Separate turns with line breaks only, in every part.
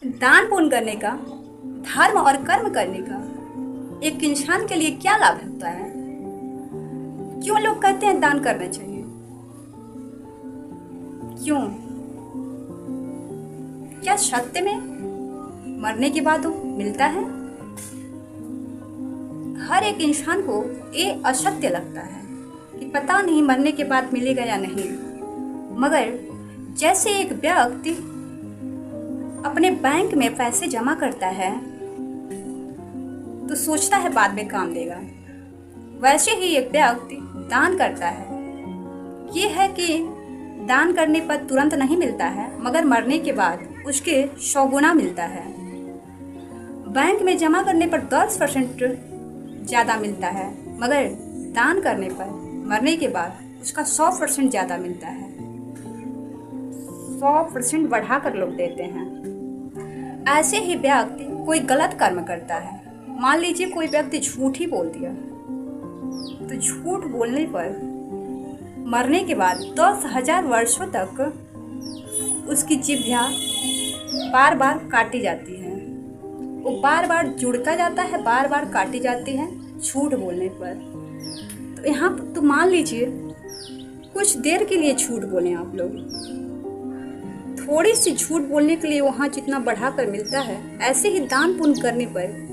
दान पुण्य करने का, धर्म और कर्म करने का एक इंसान के लिए क्या लाभ होता है? क्यों लोग कहते हैं दान करना चाहिए? क्यों? क्या सत्य में मरने के बाद वो मिलता है? हर एक इंसान को ये असत्य लगता है कि पता नहीं मरने के बाद मिलेगा या नहीं। मगर जैसे एक व्यक्ति अपने बैंक में पैसे जमा करता है तो सोचता है बाद में काम देगा, वैसे ही एक व्यक्ति दान करता है। ये है कि दान करने पर तुरंत नहीं मिलता है, मगर मरने के बाद उसके 100 गुना मिलता है। बैंक में जमा करने पर 10% ज़्यादा मिलता है, मगर दान करने पर मरने के बाद उसका 100% ज़्यादा मिलता है। 100% बढ़ा कर लोग देते हैं। ऐसे ही व्यक्ति कोई गलत कर्म करता है, मान लीजिए कोई व्यक्ति झूठ ही बोल दिया, तो झूठ बोलने पर मरने के बाद 10,000 वर्षों तक उसकी जिह्वा बार बार काटी जाती है। वो बार बार जुड़ता जाता है, बार बार काटी जाती है झूठ बोलने पर। तो यहाँ तो मान लीजिए कुछ देर के लिए झूठ बोले आप लोग, थोड़ी सी झूठ बोलने के लिए वहाँ जितना बढ़ा कर मिलता है, ऐसे ही दान पुण्य करने पर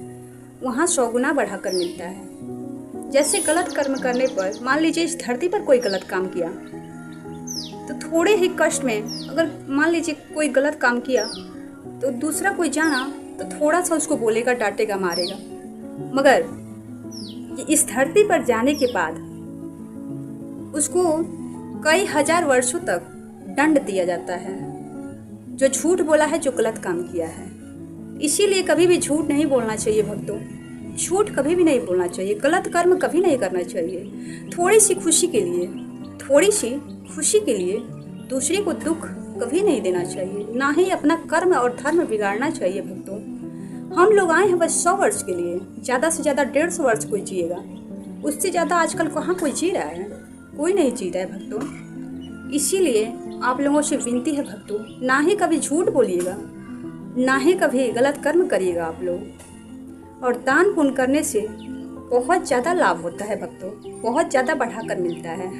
वहाँ 100 गुना बढ़ा कर मिलता है। जैसे गलत कर्म करने पर, मान लीजिए इस धरती पर कोई गलत काम किया तो थोड़े ही कष्ट में, अगर मान लीजिए कोई गलत काम किया तो दूसरा कोई जाना तो थोड़ा सा उसको बोलेगा, डांटेगा, मारेगा। मगर इस धरती पर जाने के बाद उसको कई हजार वर्षों तक दंड दिया जाता है, जो झूठ बोला है, जो गलत काम किया है। इसीलिए कभी भी झूठ नहीं बोलना चाहिए भक्तों, झूठ कभी भी नहीं बोलना चाहिए, गलत कर्म कभी नहीं करना चाहिए। थोड़ी सी खुशी के लिए दूसरे को दुख कभी नहीं देना चाहिए, ना ही अपना कर्म और धर्म बिगाड़ना चाहिए भक्तों। हम लोग आए हैं बस 100 वर्ष के लिए, ज़्यादा से ज़्यादा 150 वर्ष कोई जिएगा, उससे ज़्यादा आजकल कहाँ कोई जी रहा है? कोई नहीं जी रहा है भक्तों। इसीलिए आप लोगों से विनती है भक्तों, ना ही कभी झूठ बोलिएगा, ना ही कभी गलत कर्म करिएगा आप लोग। और दान पुण्य करने से बहुत ज़्यादा लाभ होता है भक्तों, बहुत ज़्यादा बढ़ाकर मिलता है।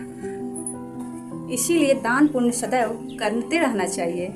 इसीलिए दान पुण्य सदैव करते रहना चाहिए।